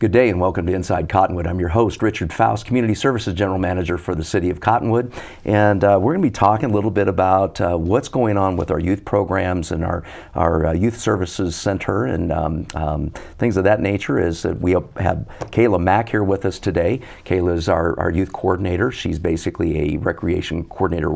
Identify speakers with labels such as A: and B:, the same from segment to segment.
A: Good day and welcome to Inside Cottonwood. I'm your host, Richard Faust, Community Services General Manager for the City of Cottonwood. And we're going to be talking a little bit about what's going on with our youth programs and our Youth Services Center and things of that nature. Is that we have Kayla Mack here with us today. Kayla is our youth coordinator. She's basically a recreation coordinator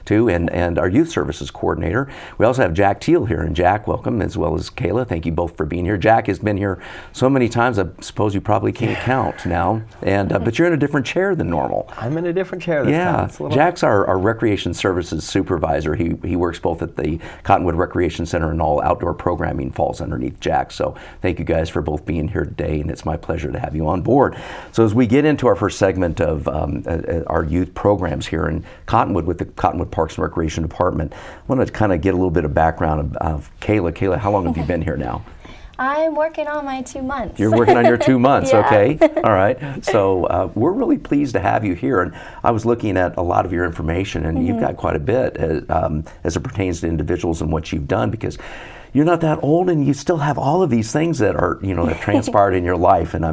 A: two, and our youth services coordinator. We also have Jack Teal here. And Jack, welcome, as well as Kayla. Thank you both for being here. Jack has been here so many times, I suppose you probably can't count now. And but you're in a different chair than normal.
B: I'm in a different chair this time.
A: Yeah, Jack's our recreation services supervisor. He works both at the Cottonwood Recreation Center, and all outdoor programming falls underneath Jack. So thank you guys for both being here today, and it's my pleasure to have you on board. So as we get into our first segment of our youth programs here in Cottonwood with the Cottonwood Parks and Recreation Department, I want to kind of get a little bit of background of Kayla. Kayla, how long have you been here now?
C: I'm working on my 2 months.
A: You're working on your 2 months,
C: Yeah.
A: Okay. All right. So we're really pleased to have you here. And I was looking at a lot of your information, and you've got quite a bit as it pertains to individuals and what you've done, because you're not that old and you still have all of these things that are, that transpired in your life. And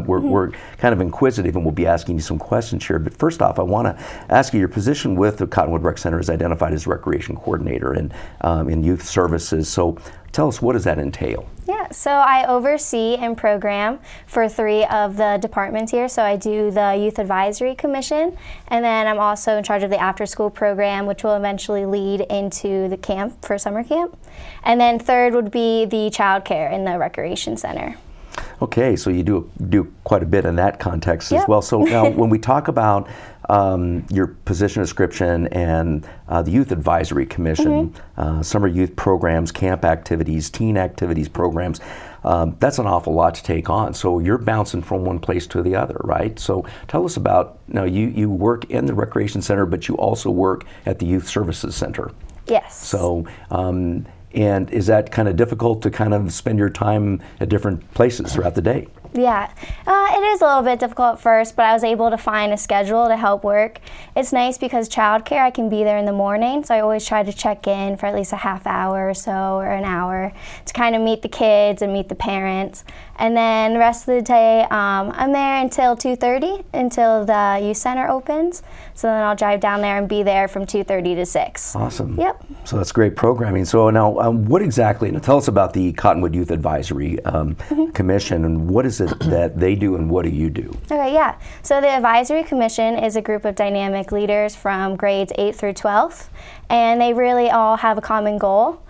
A: we're kind of inquisitive, and we'll be asking you some questions here. But first off, I want to ask you, your position with the Cottonwood Rec Center is identified as recreation coordinator in youth services. So tell us, what does that entail?
C: Yeah, so I oversee and program for 3 of the departments here. So I do the Youth Advisory Commission, and then I'm also in charge of the after-school program, which will eventually lead into the camp for summer camp. And then third would be the child care in the Recreation Center. Okay,
A: so you do quite a bit in that context as well. So now when we talk about your position description and the Youth Advisory Commission, summer youth programs, camp activities, teen activities programs, that's an awful lot to take on. So you're bouncing from one place to the other, right? So tell us about, you work in the Recreation Center, but you also work at the Youth Services Center.
C: Yes.
A: So, and is that kind of difficult to kind of spend your time at different places throughout the day?
C: Yeah, it is a little bit difficult at first, but I was able to find a schedule to help work. It's nice because childcare, I can be there in the morning, so I always try to check in for at least a half hour or so, or an hour, to kind of meet the kids and meet the parents. And then the rest of the day, I'm there until 2:30, until the youth center opens. So then I'll drive down there and be there from 2:30 to 6.
A: Awesome.
C: Yep.
A: So that's great programming. So now, what exactly, tell us about the Cottonwood Youth Advisory Commission, and what is it that they do, and what do you do?
C: Okay, yeah. So the Advisory Commission is a group of dynamic leaders from grades 8 through 12, and they really all have a common goal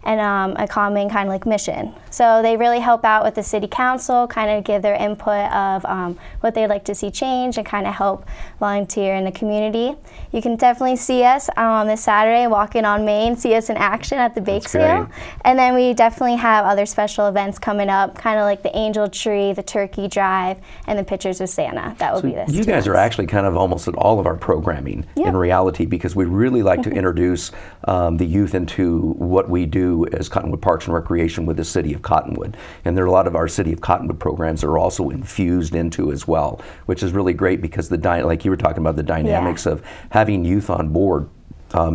C: and a common kind of like mission. So they really help out with the city council, kind of give their input of what they'd like to see change, and kind of help volunteer in the community. You can definitely see us this Saturday walking on Main, see us in action at the bake sale. And then we definitely have other special events coming up, kind of like the Angel Tree, the Turkey Drive, and the Pictures with Santa. That will be this.
A: You guys are actually kind of almost at all of our programming in reality, because we really like to introduce the youth into what we do as Cottonwood Parks and Recreation with the City of Cottonwood. And there are a lot of our City of Cottonwood programs that are also infused into as well, which is really great, because like you were talking about, the dynamics of having youth on board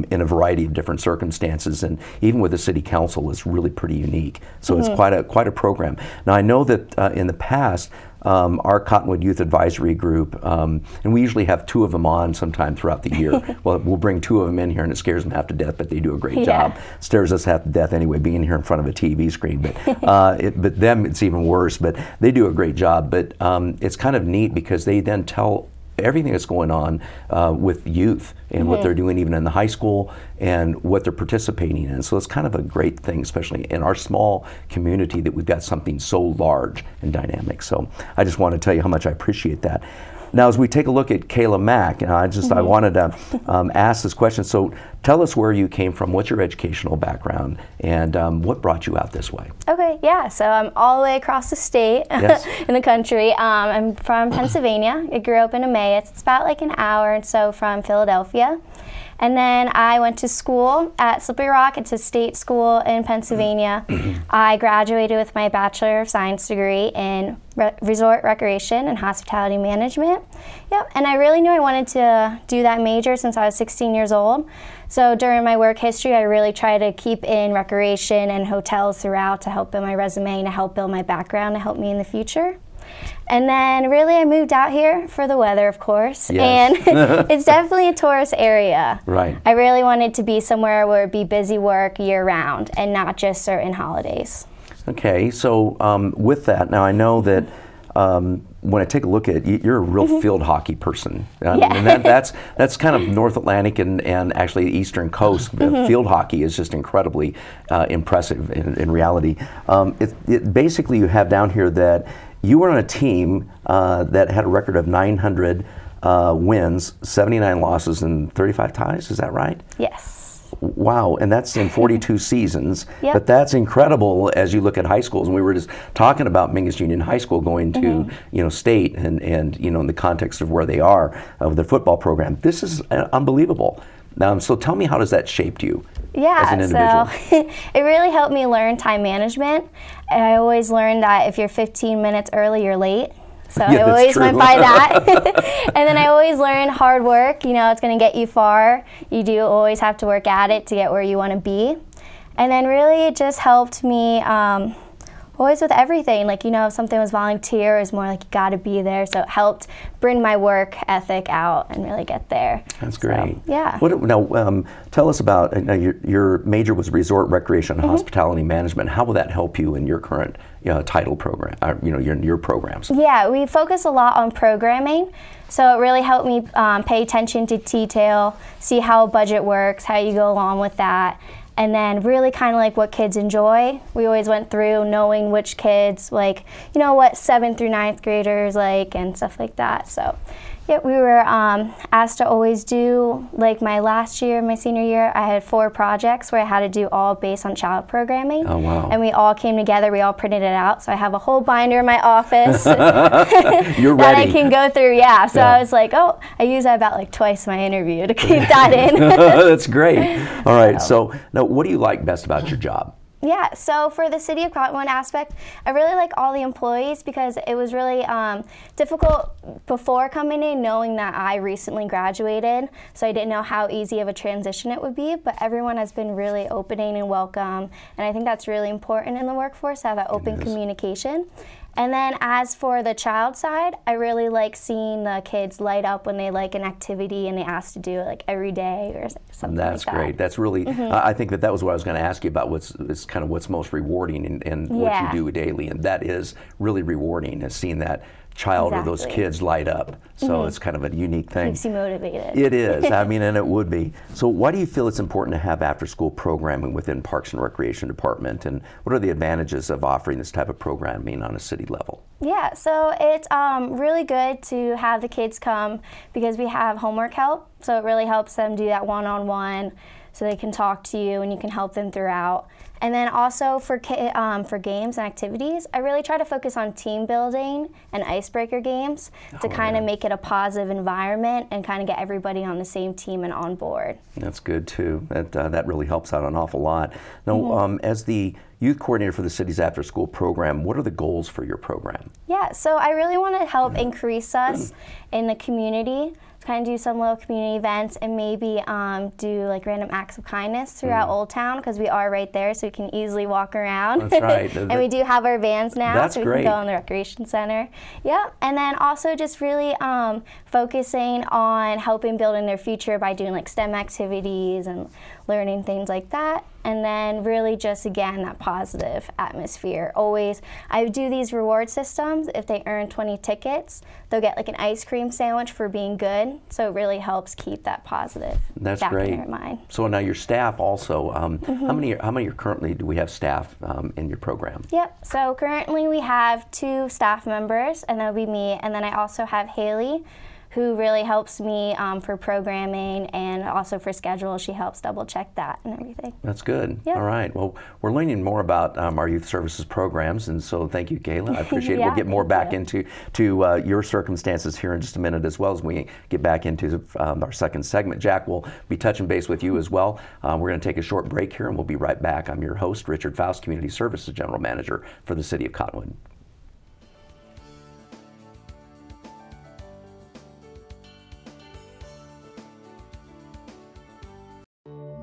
A: in a variety of different circumstances, and even with the city council, is really pretty unique. So it's quite a program. Now I know that in the past, our Cottonwood Youth Advisory Group, and we usually have 2 of them on sometime throughout the year. Well, we'll bring 2 of them in here, and it scares them half to death, but they do a great job. Scares us half to death anyway, being here in front of a TV screen. But but them, it's even worse. But they do a great job. But it's kind of neat, because they then tell everything that's going on with youth and what they're doing even in the high school and what they're participating in. So it's kind of a great thing, especially in our small community, that we've got something so large and dynamic. So I just want to tell you how much I appreciate that. Now, as we take a look at Kayla Mack, I wanted to ask this question. So tell us where you came from, what's your educational background, and what brought you out this way?
C: Okay, yeah, so I'm all the way across the state in the country. I'm from Pennsylvania. I grew up in Emmaus. It's about like an hour or so from Philadelphia. And then I went to school at Slippery Rock. It's a state school in Pennsylvania. I graduated with my Bachelor of Science degree in Resort Recreation and Hospitality Management. Yep, and I really knew I wanted to do that major since I was 16 years old. So during my work history, I really try to keep in recreation and hotels throughout to help build my resume and to help build my background to help me in the future. And then really I moved out here for the weather, of course.
A: Yes.
C: And it's definitely a tourist area.
A: Right.
C: I really wanted to be somewhere where it'd be busy work year round and not just certain holidays.
A: Okay, so with that, now I know that when I take a look at it, you're a real field hockey person. And that's kind of North Atlantic and actually the Eastern Coast. Field hockey is just incredibly impressive in reality. Basically, you have down here that you were on a team that had a record of 900 wins, 79 losses, and 35 ties. Is that right?
C: Yes.
A: Wow, and that's in 42 seasons.
C: Yep.
A: But that's incredible as you look at high schools. And we were just talking about Mingus Union High School going to state and in the context of where they are of the football program. This is unbelievable. So tell me, how does that shape you as an individual?
C: So it really helped me learn time management. I always learned that if you're 15 minutes early, you're late. So I always went by that. And then I always learned hard work. It's going to get you far. You do always have to work at it to get where you want to be. And then really it just helped me always with everything. Like, if something was volunteer, it was more like you got to be there. So it helped bring my work ethic out and really get there.
A: That's great.
C: So, yeah.
A: Now, tell us about your major was Resort Recreation and Hospitality Management. How will that help you in your current title program? Your programs.
C: Yeah, we focus a lot on programming. So it really helped me pay attention to detail, see how a budget works, how you go along with that. And then really kind of like what kids enjoy. We always went through knowing which kids, like, what 7th through 9th graders like and stuff like that. So yeah, we were asked to always do, like my senior year, I had 4 projects where I had to do all based on child programming.
A: Oh, wow.
C: And we all came together, we all printed it out. So I have a whole binder in my office
A: You're
C: that
A: ready.
C: I can go through, yeah. So I was like, I use that about like twice my interview to keep that in.
A: That's great. All right, so now what do you like best about your job?
C: Yeah, so for the City of Cottonwood aspect, I really like all the employees because it was really difficult before coming in knowing that I recently graduated, so I didn't know how easy of a transition it would be, but everyone has been really opening and welcome, and I think that's really important in the workforce, to have that open communication. And then as for the child side, I really like seeing the kids light up when they like an activity and they ask to do it like every day or something like that. That's
A: great. That's really, I think that was what I was going to ask you about, what's most rewarding in what you do daily. And that is really rewarding, is seeing that child or those kids light up. So it's kind of a unique thing.
C: Keeps you motivated.
A: It is. And it would be. So why do you feel it's important to have after-school programming within Parks and Recreation Department, and what are the advantages of offering this type of programming on a city level?
C: Yeah, so it's really good to have the kids come because we have homework help, so it really helps them do that one-on-one so they can talk to you and you can help them throughout. And then also for games and activities, I really try to focus on team building and icebreaker games to kind of make it a positive environment and kind of get everybody on the same team and on board.
A: That's good too. That really helps out an awful lot. Now, as the youth coordinator for the city's after-school program, what are the goals for your program?
C: Yeah, so I really want to help increase us in the community, kind of do some little community events and maybe do like random acts of kindness throughout Old Town, because we are right there, so we can easily walk around.
A: That's right.
C: And we do have our vans now,
A: That's
C: so we
A: great.
C: can go in the recreation center. Yeah, and then also just really focusing on helping build in their future by doing like STEM activities and learning things like that. And then really just, again, that positive atmosphere. Always, I do these reward systems. If they earn 20 tickets, they'll get like an ice cream sandwich for being good. So it really helps keep that positive back in their mind.
A: So now your staff also, how many currently do we have staff in your program?
C: Yep, so currently we have 2 staff members, and that would be me. And then I also have Haley, who really helps me for programming and also for schedule. She helps double check that and everything.
A: That's good.
C: Yep.
A: All right. Well, we're learning more about our youth services programs, and so thank you, Kayla. I appreciate it.
C: Yeah,
A: we'll get more back
C: you.
A: into your circumstances here in just a minute, as well as we get back into our second segment. Jack will be touching base with you as well. We're going to take a short break here, and we'll be right back. I'm your host, Richard Faust, Community Services General Manager for the City of Cottonwood.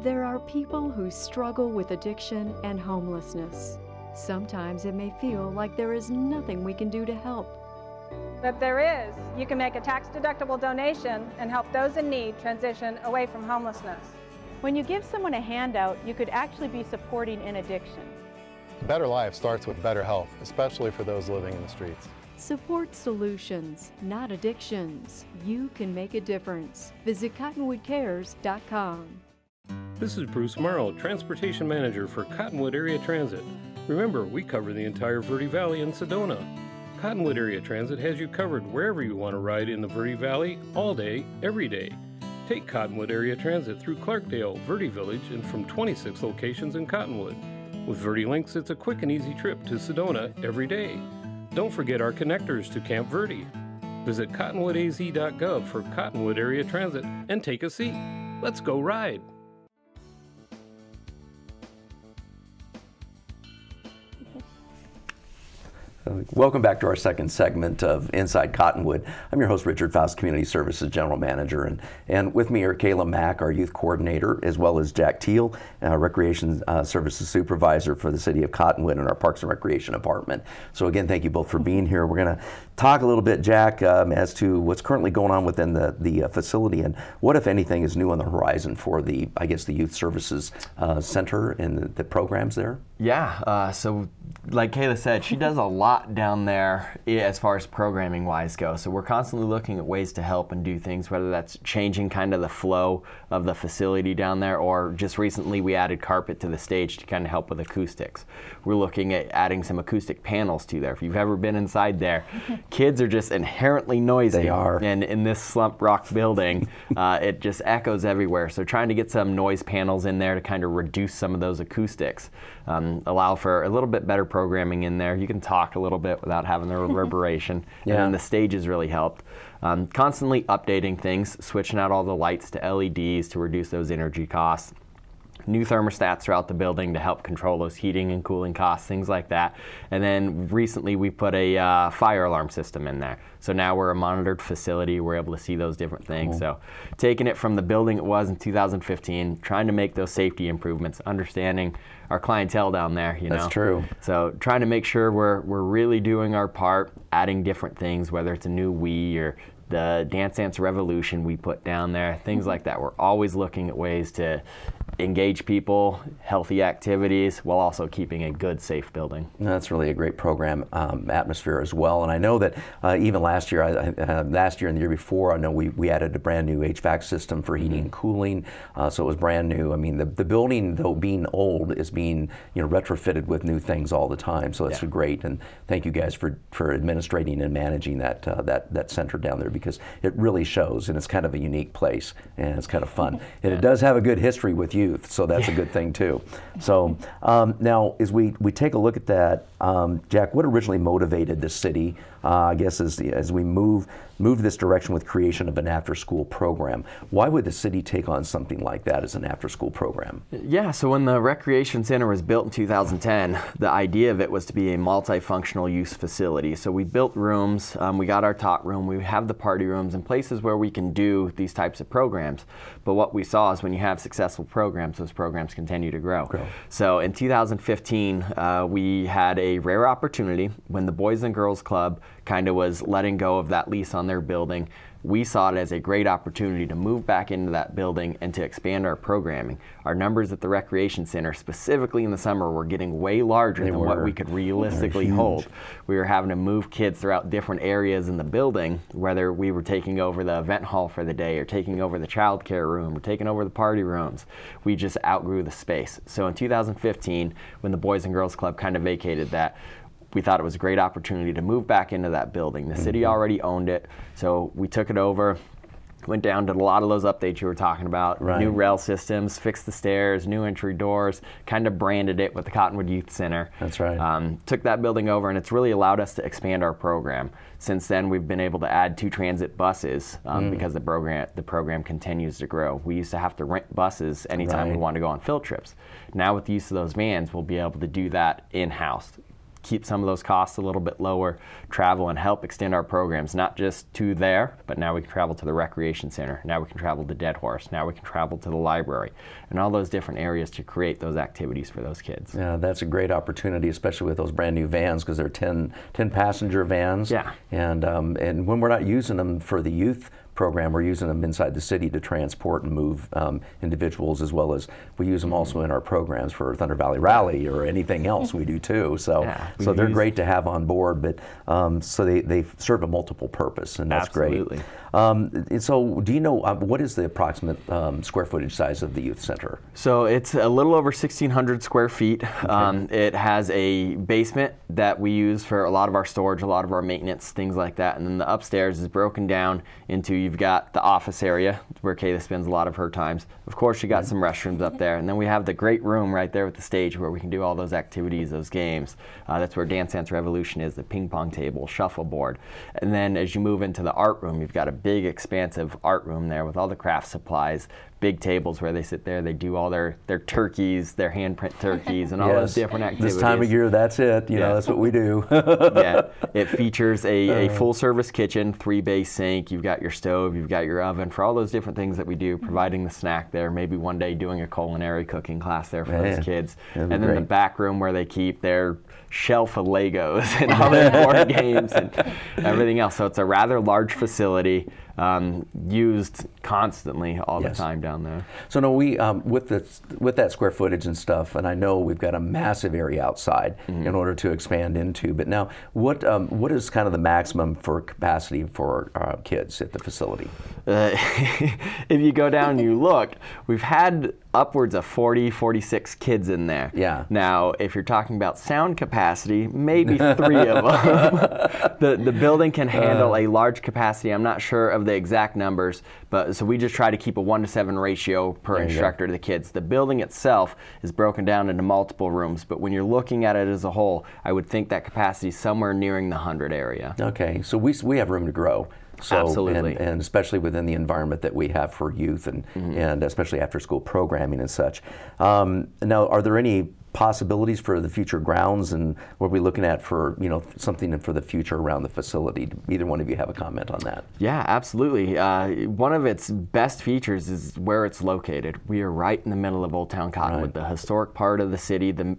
D: There are people who struggle with addiction and homelessness. Sometimes it may feel like there is nothing we can do to help.
E: But there is. You can make a tax-deductible donation and help those in need transition away from homelessness.
F: When you give someone a handout, you could actually be supporting an addiction.
G: A better life starts with better health, especially for those living in the streets.
D: Support solutions, not addictions. You can make a difference. Visit cottonwoodcares.com.
H: This is Bruce Morel, Transportation Manager for Cottonwood Area Transit. Remember, we cover the entire Verde Valley and Sedona. Cottonwood Area Transit has you covered wherever you want to ride in the Verde Valley, all day, every day. Take Cottonwood Area Transit through Clarkdale, Verde Village, and from 26 locations in Cottonwood. With Verde Links, it's a quick and easy trip to Sedona every day. Don't forget our connectors to Camp Verde. Visit cottonwoodaz.gov for Cottonwood Area Transit and take a seat. Let's go ride!
A: Welcome back to our second segment of Inside Cottonwood. I'm your host, Richard Faust, Community Services General Manager, and with me are Kayla Mack, our Youth Coordinator, as well as Jack Teal, Recreation Services Supervisor for the City of Cottonwood and our Parks and Recreation Department. So again, thank you both for being here. We're going to talk a little bit, Jack, as to what's currently going on within the facility and what, if anything, is new on the horizon for the Youth Services Center and the programs there.
B: Yeah, so like Kayla said, she does a lot down there as far as programming wise goes. So we're constantly looking at ways to help and do things, whether that's changing kind of the flow of the facility down there, or just recently we added carpet to the stage to kind of help with acoustics. We're looking at adding some acoustic panels to there. If you've ever been inside there, kids are just inherently noisy.
A: They are.
B: And in this slump rock building, it just echoes everywhere. So trying to get some noise panels in there to kind of reduce some of those acoustics, allow for a little bit better programming in there. You can talk a little bit without having the reverberation.
A: Yeah.
B: And then the stages really helped. Constantly updating things, switching out all the lights to LEDs to reduce those energy costs. New thermostats throughout the building to help control those heating and cooling costs, things like that. And then recently we put a fire alarm system in there. So now we're a monitored facility. We're able to see those different things. Cool. So taking it from the building it was in 2015, trying to make those safety improvements, understanding our clientele down there, you know.
A: That's true.
B: So trying to make sure we're really doing our part, adding different things, whether it's a new Wii or the Dance Dance Revolution we put down there, things like that. We're always looking at ways to engage people, healthy activities, while also keeping a good, safe building.
A: That's really a great program atmosphere as well. And I know that even last year and the year before, I know we added a brand new HVAC system for heating and cooling. So it was brand new. I mean, the building, though being old, is being retrofitted with new things all the time. So it's great. And thank you guys for administrating and managing that center down there, because it really shows, and it's kind of a unique place, and it's kind of fun. And it does have a good history with youth, so that's a good thing too. So now, as we take a look at that, Jack, what originally motivated the city, I guess, as we move this direction with creation of an after-school program? Why would the city take on something like that as an after-school program?
B: Yeah, so when the Recreation Center was built in 2010, the idea of it was to be a multifunctional use facility. So we built rooms, we got our talk room, we have the party rooms and places where we can do these types of programs. But what we saw is when you have successful programs, those programs continue to grow. So in 2015, we had a rare opportunity when the Boys and Girls Club kind of was letting go of that lease on their building. We saw it as a great opportunity to move back into that building and to expand our programming. Our numbers at the Recreation Center, specifically in the summer, were getting way larger than what we could realistically hold. We were having to move kids throughout different areas in the building, whether we were taking over the event hall for the day or taking over the child care room or taking over the party rooms. We just outgrew the space. So in 2015, when the Boys and Girls Club kind of vacated that, we thought it was a great opportunity to move back into that building. The city already owned it, so we took it over. Went down to a lot of those updates you were talking about, new rail systems, fixed the stairs, new entry doors, kind of branded it with the Cottonwood Youth Center.
A: That's right.
B: Took that building over, and it's really allowed us to expand our program. Since then, we've been able to add 2 transit buses because the program continues to grow. We used to have to rent buses anytime we wanted to go on field trips. Now with the use of those vans, we'll be able to do that in-house. Keep some of those costs a little bit lower, travel and help extend our programs, not just to there, but now we can travel to the recreation center, now we can travel to Dead Horse, now we can travel to the library, and all those different areas to create those activities for those kids.
A: Yeah, that's a great opportunity, especially with those brand new vans, because they're 10 passenger vans.
B: Yeah.
A: And when we're not using them for the youth program, we're using them inside the city to transport and move individuals, as well as we use them also in our programs for Thunder Valley Rally or anything else we do too. So, so they're great to have on board, but so they serve a multiple purpose, and that's great. So do you know what is the approximate square footage size of the youth center?
B: So it's a little over 1,600 square feet. It has a basement that we use for a lot of our storage, a lot of our maintenance, things like that, and then the upstairs is broken down into, you've got the office area where Kayla spends a lot of her times. Of course, you got some restrooms up there, and then we have the great room right there with the stage where we can do all those activities, those games. That's where Dance Dance Revolution is, the ping pong table, shuffleboard. And then as you move into the art room, you've got a big expansive art room there with all the craft supplies, big tables where they sit there, they do all their turkeys, their handprint turkeys, and all those different activities.
A: This time of year, that's it. You know, that's what we do.
B: It features a full-service kitchen, 3-bay sink. You've got your stove, you've got your oven for all those different things that we do, providing the snack there. Maybe one day doing a culinary cooking class there for those kids. And then the back room where they keep their shelf of Legos and all their board games and everything else. So it's a rather large facility, used constantly all the time down there.
A: So no, we with that square footage and stuff, and I know we've got a massive area outside in order to expand into. But now, what is kind of the maximum for capacity for kids at the facility?
B: If you go down and you look, we've had upwards of 40, 46 kids in there.
A: Yeah.
B: Now, if you're talking about sound capacity, maybe 3 of them. The building can handle a large capacity. I'm not sure of the exact numbers, but so we just try to keep a 1-to-7 ratio per instructor to the kids. The building itself is broken down into multiple rooms, but when you're looking at it as a whole, I would think that capacity is somewhere nearing the 100 area.
A: Okay, so we have room to grow. So,
B: absolutely.
A: And especially within the environment that we have for youth and especially after school programming and such. Now, are there any possibilities for the future grounds, and what are we looking at for, you know, something for the future around the facility? Either one of you have a comment on that?
B: Yeah, absolutely. One of its best features is where it's located. We are right in the middle of Old Town Cottonwood, the historic part of the city, the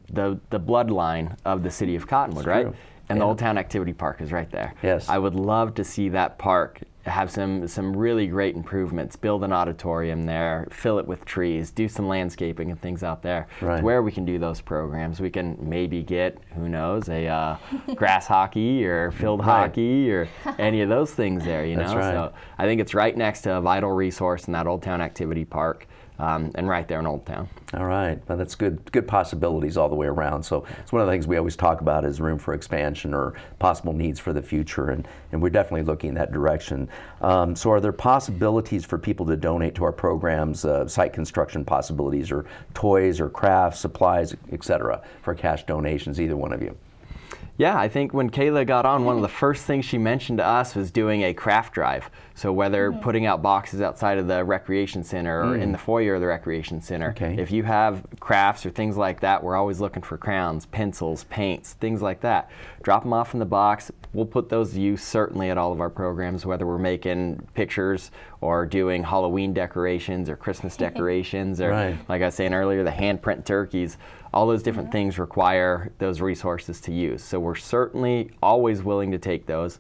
B: bloodline of the city of Cottonwood, right? And the Old Town Activity Park is right there.
A: Yes.
B: I would love to see that park have some really great improvements, build an auditorium there, fill it with trees, do some landscaping and things out there. Where we can do those programs. We can maybe get, who knows, a grass hockey or field hockey or any of those things there, you know? So I think it's right next to a vital resource in that Old Town Activity Park. And right there in Old Town.
A: All right, well, that's good possibilities all the way around. So it's one of the things we always talk about is room for expansion or possible needs for the future, and we're definitely looking in that direction. So are there possibilities for people to donate to our programs, site construction possibilities, or toys or crafts, supplies, etc., for cash donations, either one of you?
B: Yeah, I think when Kayla got on, one of the first things she mentioned to us was doing a craft drive. So whether putting out boxes outside of the recreation center or in the foyer of the recreation center, if you have crafts or things like that, we're always looking for crayons, pencils, paints, things like that. Drop them off in the box. We'll put those to use certainly at all of our programs, whether we're making pictures or doing Halloween decorations or Christmas decorations or, like I was saying earlier, the handprint turkeys. All those different things require those resources to use. So we're certainly always willing to take those.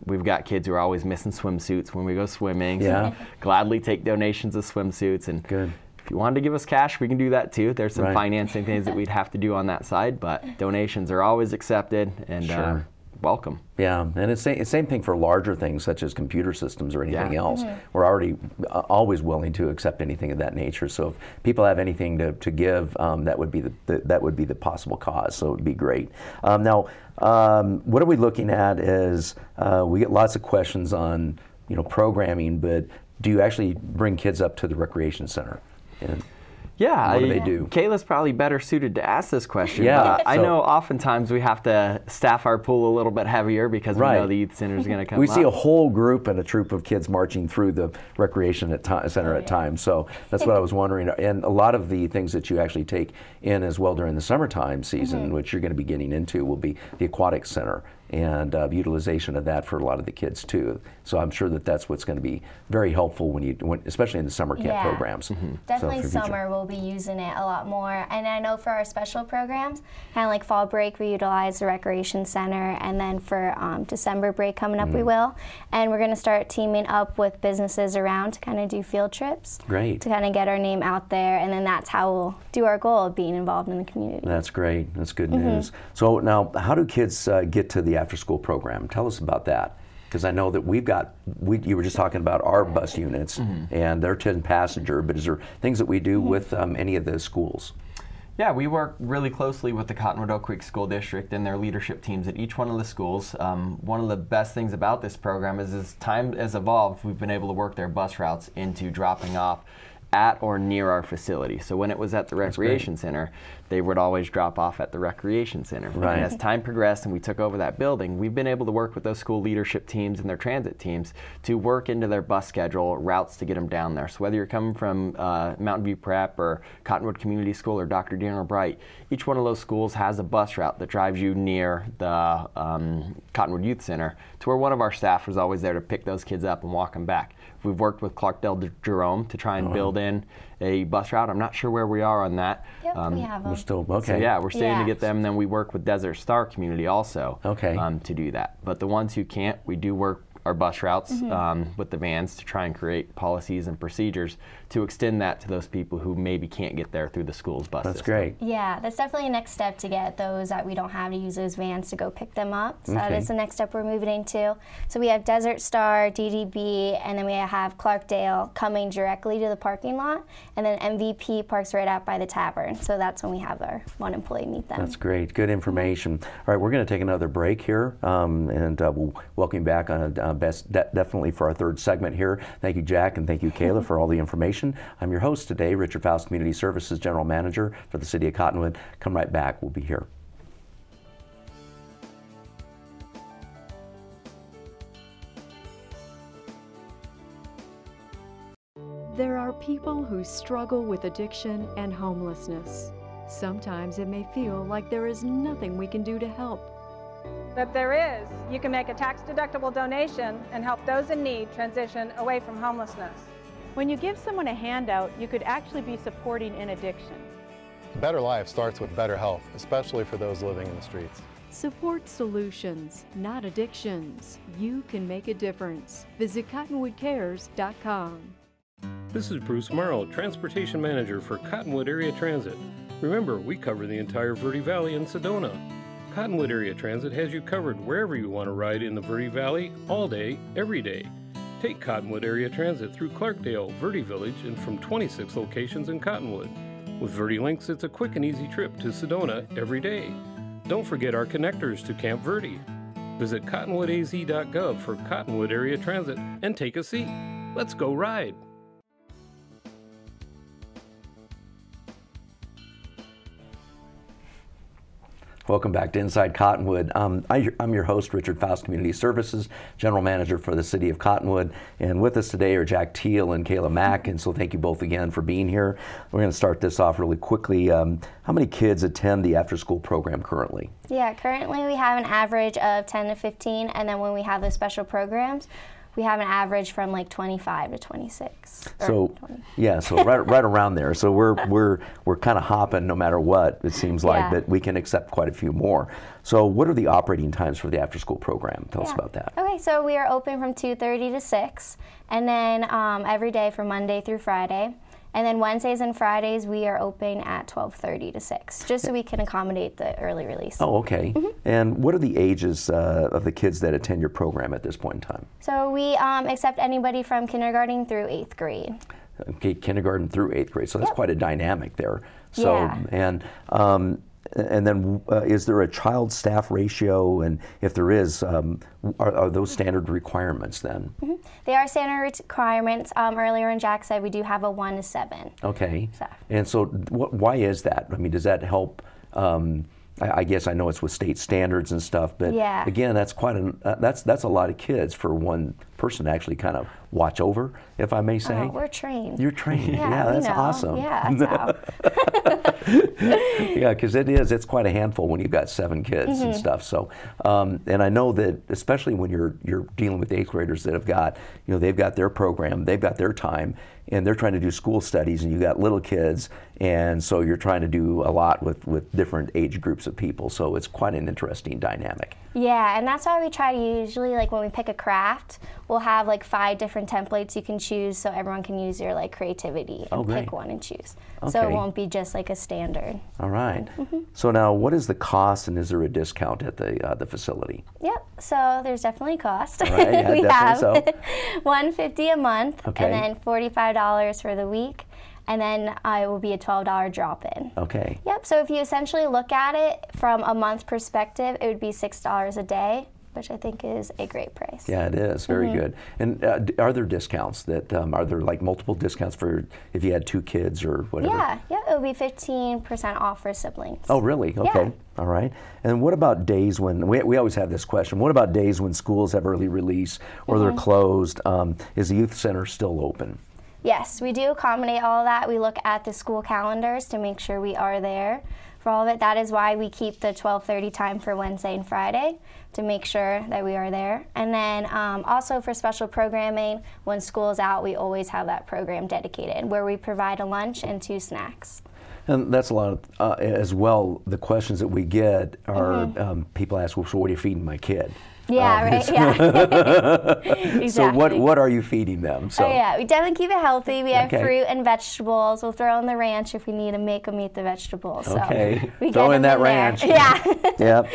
B: We've got kids who are always missing swimsuits when we go swimming. So gladly take donations of swimsuits. And if you wanted to give us cash, we can do that too. There's some financing things that we'd have to do on that side, but donations are always accepted. And welcome.
A: Yeah, and it's the same thing for larger things such as computer systems or anything else. We're already always willing to accept anything of that nature. So if people have anything to give, that would be the possible cause. So it would be great. Now, what are we looking at is we get lots of questions on programming, but do you actually bring kids up to the recreation center? And
B: yeah,
A: what do they do?
B: Kayla's probably better suited to ask this question.
A: Yeah,
B: I know oftentimes we have to staff our pool a little bit heavier because we know the youth center is going to come
A: We see a
B: up.
A: whole group and a troop of kids marching through the recreation center at times. So that's what I was wondering. And a lot of the things that you actually take in as well during the summertime season, which you're going to be getting into, will be the aquatic center and utilization of that for a lot of the kids too. So I'm sure that that's what's going to be very helpful especially in the summer camp programs.
C: Definitely summer we'll be using it a lot more. And I know for our special programs, kind of like fall break, we utilize the recreation center, and then for December break coming up we will. And we're going to start teaming up with businesses around to kind of do field trips.
A: Great.
C: To kind of get our name out there, and then that's how we'll do our goal of being involved in the community.
A: That's great. That's good news. So now, how do kids get to the after-school program? Tell us about that. Because I know that you were just talking about our bus units, and they're 10-passenger, but is there things that we do with any of the schools?
B: Yeah, we work really closely with the Cottonwood Oak Creek School District and their leadership teams at each one of the schools. One of the best things about this program is as time has evolved, we've been able to work their bus routes into dropping off at or near our facility. So when it was at the recreation center, they would always drop off at the recreation center.
A: Right.
B: And as time progressed and we took over that building, we've been able to work with those school leadership teams and their transit teams to work into their bus schedule routes to get them down there. So whether you're coming from Mountain View Prep or Cottonwood Community School or Dr. Daniel Bright, each one of those schools has a bus route that drives you near the Cottonwood Youth Center to where one of our staff is always there to pick those kids up and walk them back. We've worked with Clarkdale Jerome to try and build in a bus route. I'm not sure where we are on that.
C: Yep, we have them.
A: We're still, okay.
B: So yeah, we're starting to get them. And then we work with Desert Star Community also to do that. But the ones who can't, we do work our bus routes with the vans to try and create policies and procedures to extend that to those people who maybe can't get there through the school's bus system.
A: That's great.
C: Yeah, that's definitely a next step to get those that we don't have to use those vans to go pick them up. So that is the next step we're moving into. So we have Desert Star, DDB, and then we have Clarkdale coming directly to the parking lot, and then MVP parks right out by the tavern. So that's when we have our one employee meet them.
A: That's great. Good information. All right, we're going to take another break here, and we'll welcome you back on definitely for our third segment here. Thank you, Jack, and thank you, Kayla, for all the information. I'm your host today, Richard Faust, Community Services General Manager for the City of Cottonwood. Come right back. We'll be here.
D: There are people who struggle with addiction and homelessness. Sometimes it may feel like there is nothing we can do to help.
E: But there is. You can make a tax-deductible donation and help those in need transition away from homelessness.
F: When you give someone a handout, you could actually be supporting an addiction.
G: A better life starts with better health, especially for those living in the streets.
D: Support solutions, not addictions. You can make a difference. Visit cottonwoodcares.com.
H: This is Bruce Morel, Transportation Manager for Cottonwood Area Transit. Remember, we cover the entire Verde Valley and Sedona. Cottonwood Area Transit has you covered wherever you want to ride in the Verde Valley, all day, every day. Take Cottonwood Area Transit through Clarkdale, Verde Village, and from 26 locations in Cottonwood. With Verde Links, it's a quick and easy trip to Sedona every day. Don't forget our connectors to Camp Verde. Visit cottonwoodaz.gov for Cottonwood Area Transit and take a seat. Let's go ride.
A: Welcome back to Inside Cottonwood. I'm your host, Richard Faust, Community Services, General Manager for the City of Cottonwood. And with us today are Jack Teal and Kayla Mack, and so thank you both again for being here. We're going to start this off really quickly. How many kids attend the after-school program currently?
C: Yeah, currently we have an average of 10 to 15, and then when we have those special programs, we have an average from like 25 to 26.
A: So
C: 20.
A: Yeah, so right around there. So we're kind of hopping no matter what it seems like, but we can accept quite a few more. So what are the operating times for the after-school program? Tell us about that.
C: Okay, so we are open from 2:30 to 6, and then every day from Monday through Friday. And then Wednesdays and Fridays, we are open at 12:30 to 6, just so we can accommodate the early release.
A: Oh, okay. And what are the ages of the kids that attend your program at this point in time?
C: So we accept anybody from kindergarten through 8th grade.
A: Okay, kindergarten through 8th grade. So that's quite a dynamic there. So,
C: Yeah.
A: and then is there a child-staff ratio? And if there is, are those standard requirements then?
C: They are standard requirements. Earlier when Jack said we do have a 1 to 7.
A: Okay.
C: So.
A: And so why is that? I mean, does that help? I guess I know it's with state standards and stuff, but
C: Yeah.
A: again, that's quite that's a lot of kids for one person to actually kind of watch over, if I may say.
C: Oh, we're trained.
A: You're trained.
C: Yeah,
A: that's
C: we know.
A: awesome.
C: Yeah, that's how.
A: Yeah, because it's quite a handful when you've got 7 kids and stuff. So, and I know that especially when you're dealing with 8th graders that have got, they've got their program, they've got their time, and they're trying to do school studies, and you got little kids, and so you're trying to do a lot with different age groups of people. So it's quite an interesting dynamic.
C: Yeah, and that's why we try to usually, like when we pick a craft, we'll have like 5 different templates you can choose, so everyone can use your like creativity and
A: great.
C: pick one and choose. So
A: Okay.
C: it won't be just like a standard.
A: All right. So now, what is the cost, and is there a discount at the facility?
C: Yep. So there's definitely cost.
A: All right, yeah,
C: we
A: definitely
C: have $150 a month,
A: Okay.
C: and then $45 for the week, and then it will be a $12 drop-in.
A: Okay.
C: Yep. So if you essentially look at it from a month perspective, it would be $6 a day, which I think is a great price.
A: Yeah, it is very good. And are there discounts that are there like multiple discounts for if you had 2 kids or whatever?
C: Yeah. Yep. It would be 15% off for siblings.
A: Oh, really? Okay.
C: Yeah.
A: All right. And what about days when we always have this question? What about days when schools have early release or they're closed? Is the youth center still open?
C: Yes, we do accommodate all of that. We look at the school calendars to make sure we are there for all of it. That is why we keep the 12:30 time for Wednesday and Friday, to make sure that we are there. And then also for special programming, when school is out, we always have that program dedicated where we provide a lunch and 2 snacks.
A: And that's a lot of, as well, the questions that we get are people ask, well, so what are you feeding my kid?
C: Yeah, right, yeah. Exactly.
A: So what are you feeding them? So.
C: Oh yeah, we definitely keep it healthy. We have
A: Okay.
C: fruit and vegetables. We'll throw in the ranch if we need to make them eat the vegetables.
A: Okay.
C: So we
A: Throw
C: get
A: in
C: them
A: that
C: there.
A: ranch.
C: Yeah.
A: Yep.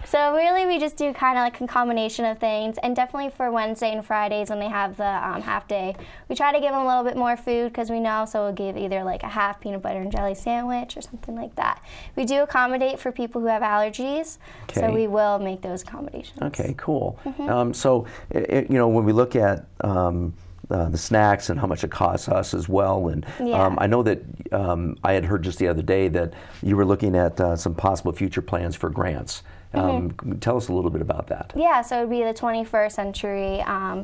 C: So really we just do kind of like a combination of things, and definitely for Wednesday and Fridays when they have the half day, we try to give them a little bit more food because we know, so we'll give either like a half peanut butter and jelly sandwich or something like that. We do accommodate for people who have allergies, so
A: Okay.
C: we will make those accommodations.
A: Okay, cool. So, when we look at the snacks and how much it costs us as well, and
C: Yeah.
A: I know that I had heard just the other day that you were looking at some possible future plans for grants. Tell us a little bit about that.
C: Yeah, so it would be the 21st Century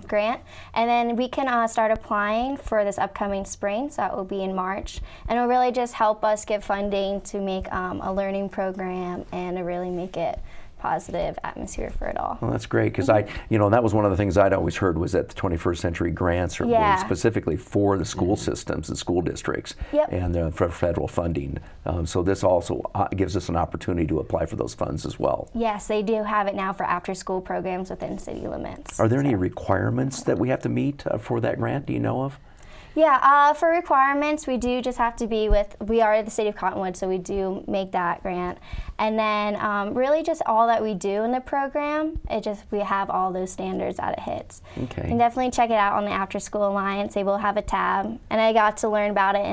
C: grant, and then we can start applying for this upcoming spring, so that will be in March, and it'll really just help us get funding to make a learning program and to really make it positive atmosphere for it all.
A: Well, that's great, because that was one of the things I'd always heard was that the 21st Century grants are
C: Yeah.
A: specifically for the school systems and school districts
C: Yep.
A: and for federal funding. So this also gives us an opportunity to apply for those funds as well.
C: Yes, they do have it now for after-school programs within city limits.
A: Are there any requirements that we have to meet for that grant? Do you know of?
C: Yeah, for requirements, we do just have to be we are the city of Cottonwood, so we do make that grant. And then really just all that we do in the program, we have all those standards that it hits.
A: Okay.
C: You can definitely check it out on the After School Alliance. They will have a tab. And I got to learn about it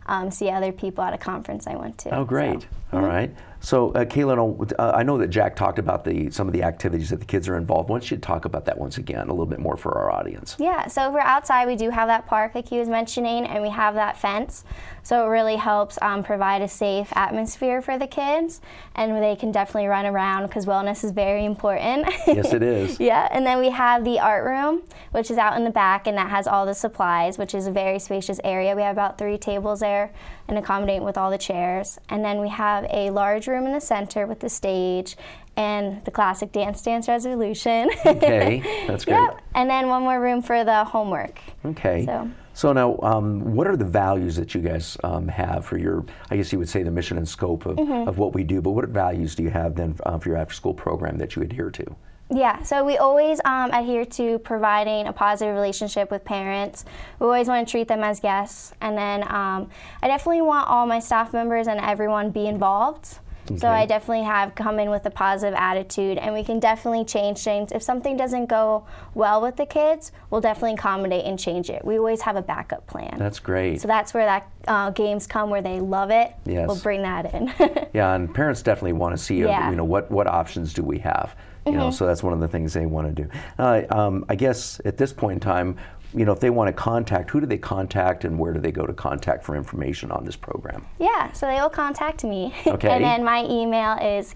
C: and see other people at a conference I went to.
A: Oh, great.
C: So.
A: All right. So, Kayla, I know that Jack talked about some of the activities that the kids are involved. Why don't you talk about that once again, a little bit more for our audience?
C: Yeah, so if we're outside, we do have that park like he was mentioning, and we have that fence. So it really helps provide a safe atmosphere for the kids, and they can definitely run around because wellness is very important.
A: Yes, it is.
C: Yeah, and then we have the art room, which is out in the back, and that has all the supplies, which is a very spacious area. We have about 3 tables there and accommodate with all the chairs. And then we have a large room in the center with the stage and the classic Dance Resolution.
A: Okay, that's great.
C: Yep. And then one more room for the homework.
A: Okay. So now, what are the values that you guys have for your, I guess you would say the mission and scope of what we do, but what values do you have then for your after-school program that you adhere to?
C: Yeah, so we always adhere to providing a positive relationship with parents. We always want to treat them as guests. And then I definitely want all my staff members and everyone be involved. Okay. So I definitely have come in with a positive attitude, and we can definitely change things. If something doesn't go well with the kids, we'll definitely accommodate and change it. We always have a backup plan.
A: That's great.
C: So that's where that games come where they love it.
A: Yes.
C: We'll bring that in.
A: Yeah, and parents definitely want to see, you know, what options do we have? You know, so that's one of the things they want to do. I guess at this point in time, you know, if they want to contact, who do they contact, and where do they go to contact for information on this program? Yeah,
C: so they will contact me.
A: Okay.
C: And then my email is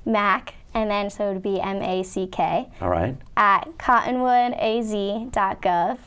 C: Mack, and then so it would be MACK.
A: All right.
C: At cottonwoodaz.gov.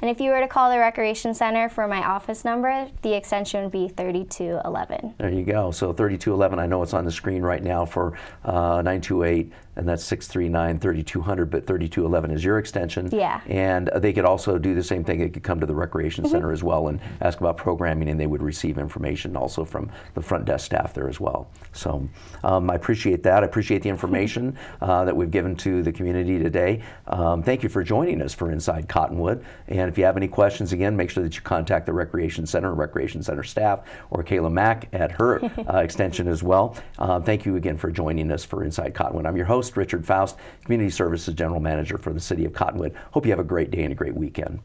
C: And if you were to call the Recreation Center for my office number, the extension would be 3211.
A: There you go. So 3211, I know it's on the screen right now for 928, and that's 639-3200, but 3211 is your extension.
C: Yeah.
A: And they could also do the same thing. They could come to the Recreation Center as well and ask about programming, and they would receive information also from the front desk staff there as well. So I appreciate that. I appreciate the information that we've given to the community today. Thank you for joining us for Inside Cottonwood. And if you have any questions, again, make sure that you contact the Recreation Center staff, or Kayla Mack at her extension as well. Thank you again for joining us for Inside Cottonwood. I'm your host, Richard Faust, Community Services General Manager for the City of Cottonwood. Hope you have a great day and a great weekend.